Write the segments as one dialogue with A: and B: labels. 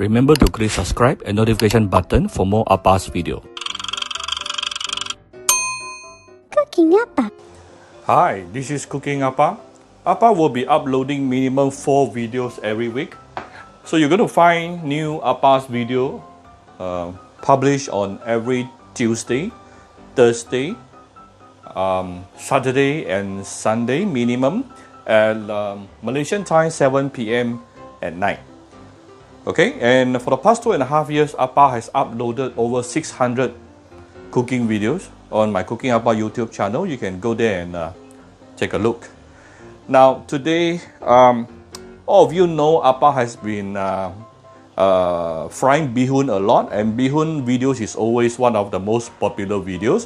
A: Remember to click subscribe and notification button for more Appa's video.
B: Cooking Appa.
C: Hi, this is Cooking Appa. Appa will be uploading minimum 4 videos every week. So you're going to find new Appa's video published on every Tuesday, Thursday, Saturday and Sunday minimum at Malaysian time 7 p.m. at night. Okay, and for the past 2.5 years, Appa has uploaded over 600 cooking videos on my Cooking Appa YouTube channel. You can go there and take a look. Now today, all of you know Appa has been frying bihun a lot, and bihun videos is always one of the most popular videos.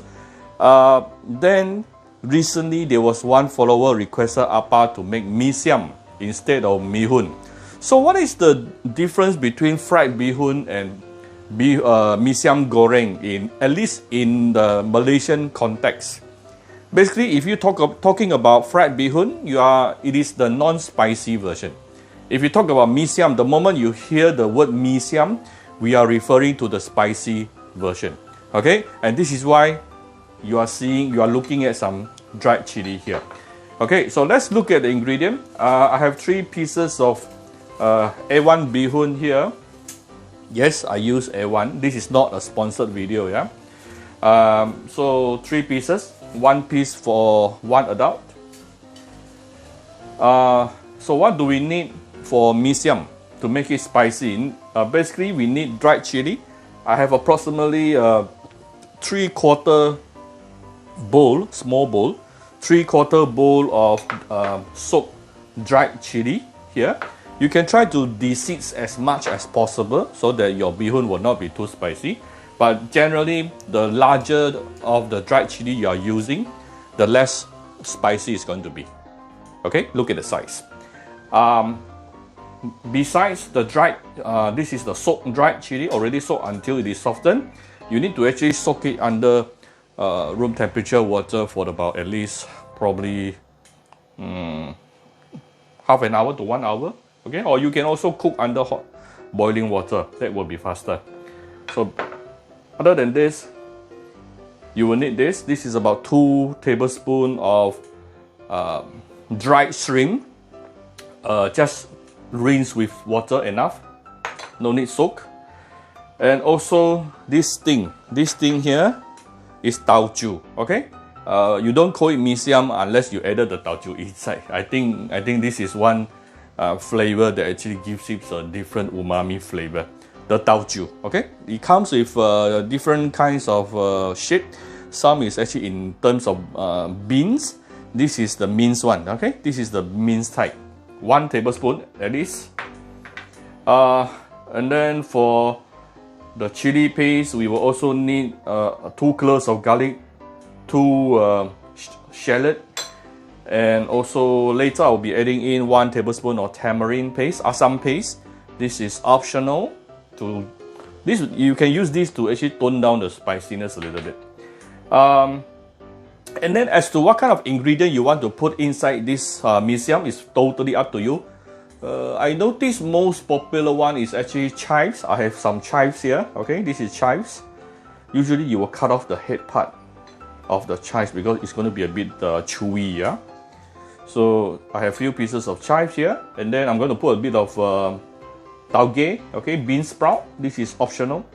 C: Then recently there was one follower requested Appa to make Mee Siam instead of bihun. So what is the difference between fried bihun and Mee Siam goreng, at least in the Malaysian context? Basically, if you talking about fried bihun, it is the non-spicy version. If you talk about Mee Siam, the moment you hear the word Mee Siam, we are referring to the spicy version. Okay, and this is why you are looking at some dried chili here. Okay, so let's look at the ingredient. I have 3 pieces of A1 bihun here. Yes, I use A1. This is not a sponsored video, yeah. So 3 pieces, 1 piece for 1 adult. So what do we need for Mee Siam to make it spicy? Basically, we need dried chili. I have approximately 3/4 bowl, small bowl, 3/4 bowl of soaked dried chili here. You can try to de-seed as much as possible so that your bihun will not be too spicy. But generally, the larger of the dried chili you are using, the less spicy it's going to be. Okay, look at the size. Besides the dried, this is the soaked dried chili, already soaked until it is softened. You need to actually soak it under room temperature water for about at least probably half an hour to 1 hour. Okay, or you can also cook under hot boiling water. That will be faster. So other than this, you will need this. This is about 2 tablespoons of dried shrimp. Just rinse with water enough. No need soak. And also this thing here is taoju. Okay, you don't call it Mee Siam unless you added the taoju inside. I think this is one flavor that actually gives it a different umami flavor. The taoju. Okay, it comes with different kinds of shape. Some is actually in terms of beans. This is the minced one. Okay, this is the minced type. 1 tablespoon at least. And then for the chili paste, we will also need 2 cloves of garlic, 2 shallot, and also later I'll be adding in 1 tablespoon of tamarind paste, assam paste. This is optional. You can use this to actually tone down the spiciness a little bit. And then as to what kind of ingredient you want to put inside this Mee Siam is totally up to you. I noticed most popular one is actually chives. I have some chives here. Okay, this is chives. Usually you will cut off the head part of the chives because it's going to be a bit chewy. Yeah. So I have a few pieces of chives here, and then I'm going to put a bit of tauge. Okay, bean sprout. This is optional.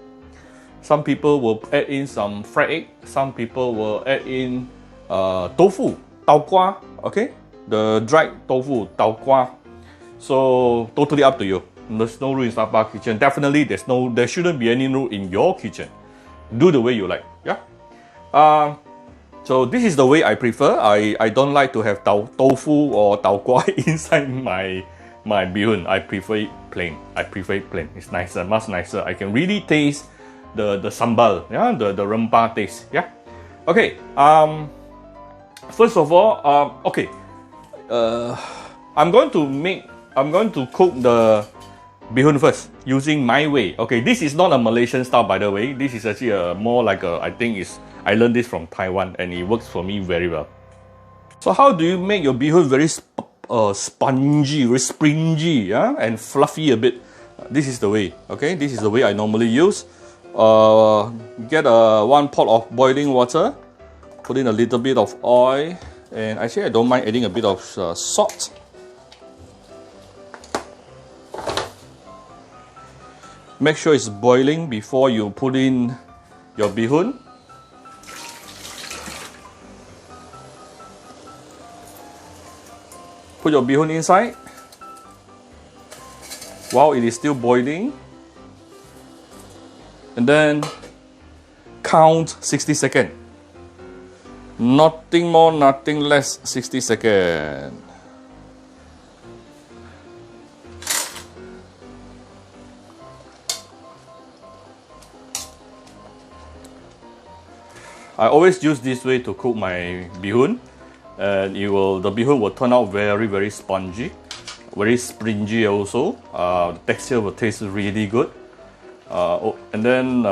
C: Some people will add in some fried egg. Some people will add in tofu, tau kwa. Okay, the dried tofu, tau kwa. So totally up to you. There's no rule in Appa kitchen. Definitely, there shouldn't be any rule in your kitchen. Do the way you like. Yeah. So this is the way I prefer. I don't like to have tofu or tau kwa inside my bihun. I prefer it plain. It's nicer, much nicer. I can really taste the sambal. Yeah, the rempah taste. Yeah. Okay. First of all, okay. I'm going to cook the bihun first using my way. Okay, this is not a Malaysian style, by the way. This is actually more like I learned this from Taiwan, and it works for me very well. So how do you make your bihun very spongy, very springy, yeah, and fluffy a bit? This is the way, okay? This is the way I normally use. Get one pot of boiling water, put in a little bit of oil, and actually I don't mind adding a bit of salt. Make sure it's boiling before you put in your bihun. Put your bihun inside while it is still boiling, and then count 60 seconds. Nothing more, nothing less, 60 seconds. I always use this way to cook my bihun, and the bihun will turn out very spongy, very springy also. The texture will taste really good, and then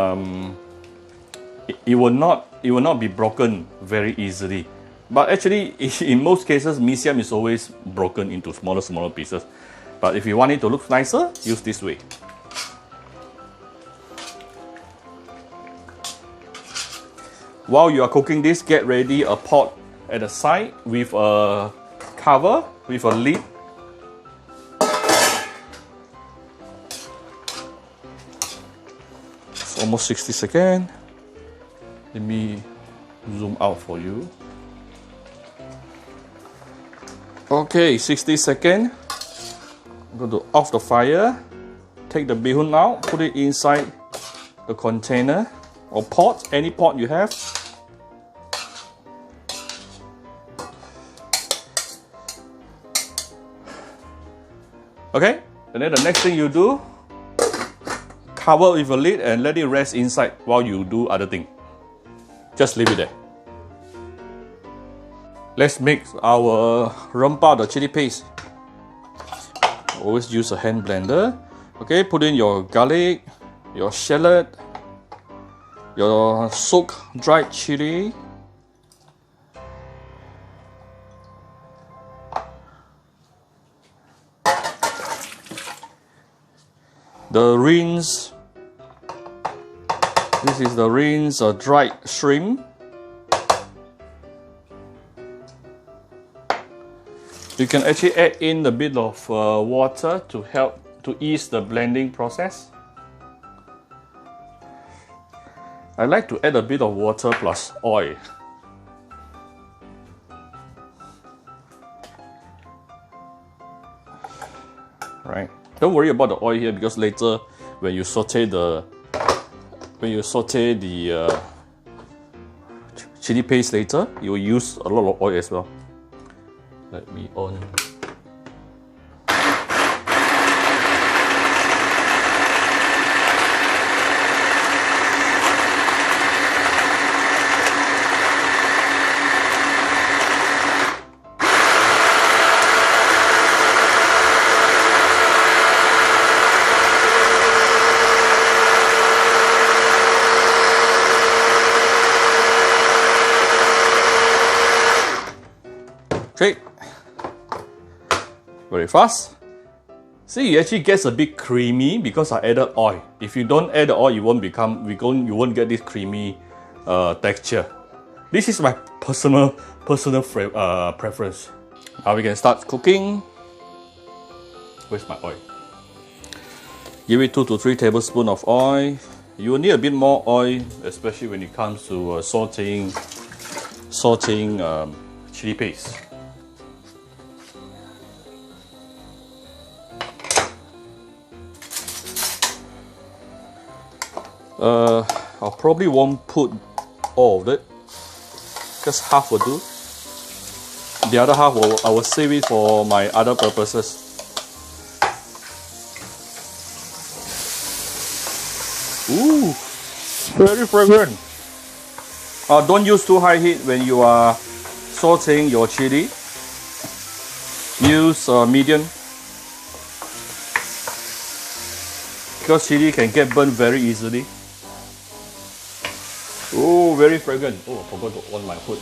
C: it will not be broken very easily. But actually, in most cases, mee siam is always broken into smaller pieces. But if you want it to look nicer, use this way. While you are cooking this, get ready a pot at the side with a cover, with a lid. It's almost 60 seconds. Let me zoom out for you. Okay, 60 seconds. I'm going to off the fire. Take the bihun out, put it inside the container or pot, any pot you have. Okay, and then the next thing you do, cover with a lid and let it rest inside while you do other thing. Just leave it there. Let's make our rempah, the chili paste. Always use a hand blender. Okay, put in your garlic, your shallot, your soaked dried chili, the rinse. This is the rinse dried shrimp. You can actually add in a bit of water to help to ease the blending process. I like to add a bit of water plus oil. Right. Don't worry about the oil here because later when you saute the chili paste later, you will use a lot of oil as well. Let me on. Okay, very fast. See, it actually gets a bit creamy because I added oil. If you don't add the oil, you won't get this creamy texture. This is my personal preference. Now we can start cooking. Where's my oil? Give it 2 to 3 tablespoons of oil. You will need a bit more oil, especially when it comes to sauteing chili paste. I probably won't put all of it, just half will do. The other half I will save it for my other purposes. Ooh, very fragrant. Don't use too high heat when you are sauteing your chili. Use medium, because chili can get burnt very easily. Oh, very fragrant. Oh, I forgot to on my hood.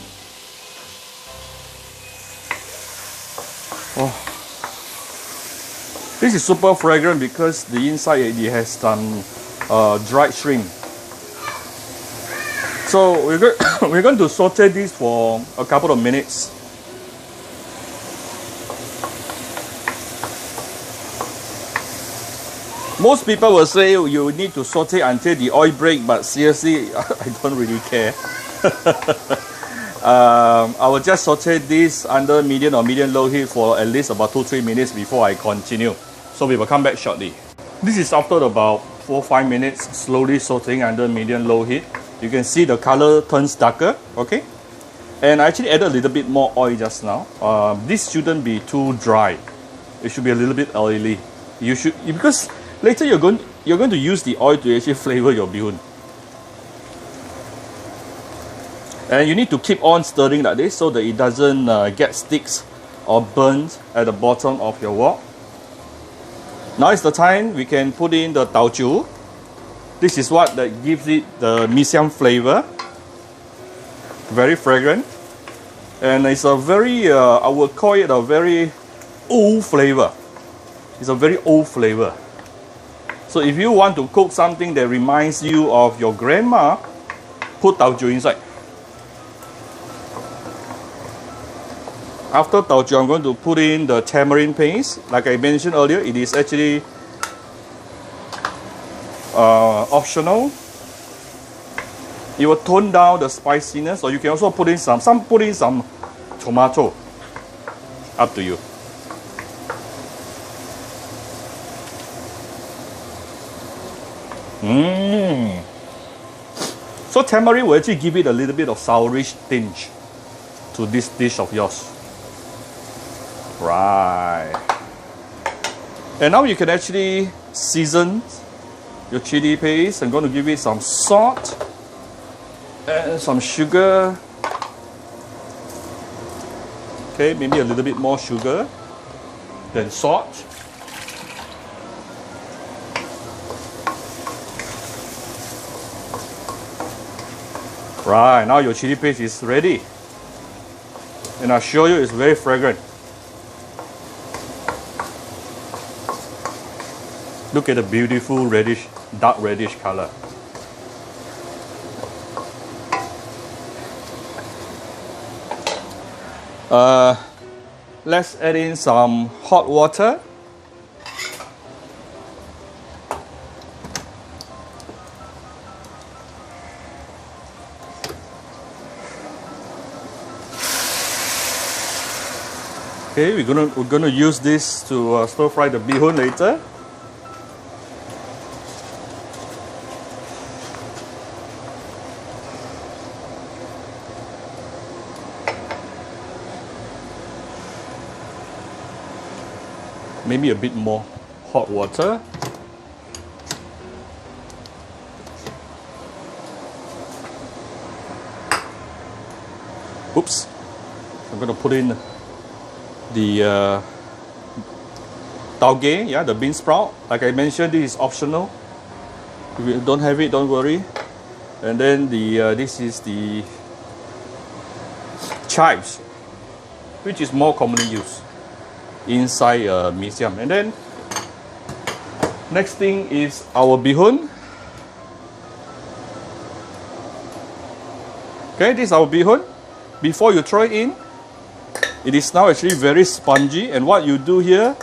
C: Oh. This is super fragrant because the inside it has some dried shrimp. So we're going to saute this for a couple of minutes. Most people will say you need to saute until the oil break, but seriously, I don't really care. I will just saute this under medium or medium-low heat for at least about 2-3 minutes before I continue. So we will come back shortly. This is after about 4-5 minutes slowly sauteing under medium-low heat. You can see the color turns darker, okay? And I actually added a little bit more oil just now. This shouldn't be too dry. It should be a little bit oily. You should, because later you're going to use the oil to actually flavor your bihun. And you need to keep on stirring like this so that it doesn't get sticks or burns at the bottom of your wok. Now is the time we can put in the tau chu. This is what that gives it the Mee Siam flavor. Very fragrant. And it's a very, I would call it a very old flavor. It's a very old flavor. So if you want to cook something that reminds you of your grandma, put tau chu inside. After tau chu, I'm going to put in the tamarind paste. Like I mentioned earlier, it is actually optional. It will tone down the spiciness, or you can also put in some tomato. Up to you. So tamarind will actually give it a little bit of sourish tinge to this dish of yours. Right. And now you can actually season your chili paste. I'm going to give it some salt and some sugar. Okay, maybe a little bit more sugar than salt. Right, now your chili paste is ready. And I'll show you, it's very fragrant. Look at the beautiful reddish, dark reddish color. Let's add in some hot water. Okay, we're gonna use this to stir fry the bihun later. Maybe a bit more hot water. Oops. I'm going to put in the tauge, yeah, the bean sprout. Like I mentioned, this is optional. If you don't have it, don't worry. And then this is the chives, which is more commonly used inside Mee Siam. And then next thing is our bihun. Okay, this is our bihun. Before you throw it in, it is now actually very spongy. And what you do here,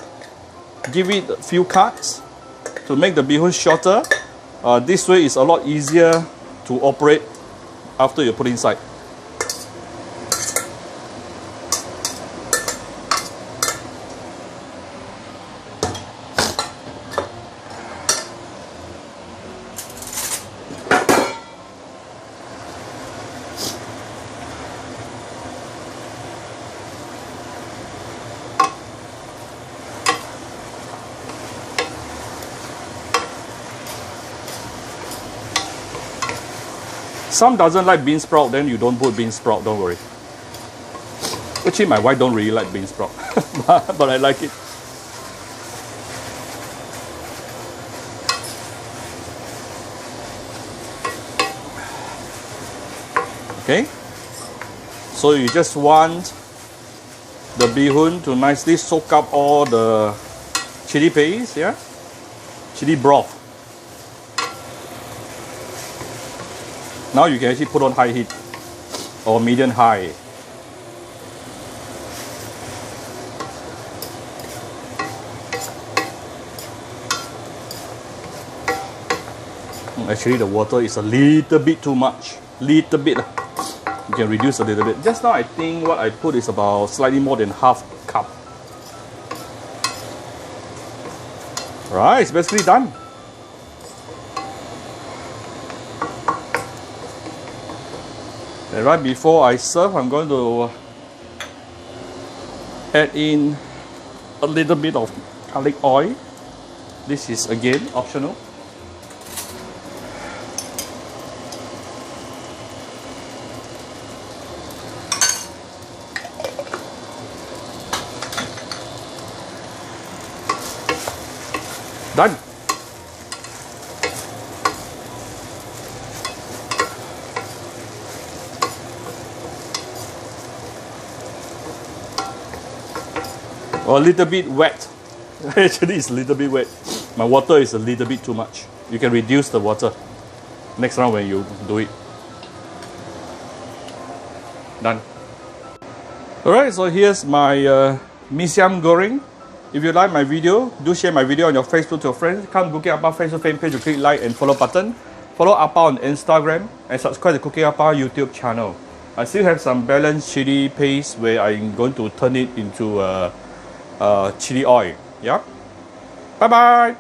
C: give it a few cuts to make the bihun shorter. This way is a lot easier to operate after you put inside. Some doesn't like bean sprout, then you don't put bean sprout, don't worry. Actually, my wife don't really like bean sprout, but I like it. Okay, so you just want the bihun to nicely soak up all the chili paste, yeah, chili broth. Now you can actually put on high heat or medium high. Actually, the water is a little bit too much. Little bit. You can reduce a little bit. Just now, I think what I put is about slightly more than half cup. Right, it's basically done. And right before I serve, I'm going to add in a little bit of garlic oil. This is again optional. Done. Or a little bit wet. Actually, it's a little bit wet. My water is a little bit too much. You can reduce the water next round when you do it. Done. Alright, so here's my Mee Siam goreng. If you like my video, do share my video on your Facebook to your friends. Come cookingahpa Facebook fan page to click like and follow button. Follow Appa on Instagram and subscribe to cookingahpa YouTube channel. I still have some balanced chili paste where I'm going to turn it into chili oil. Yeah. Bye bye.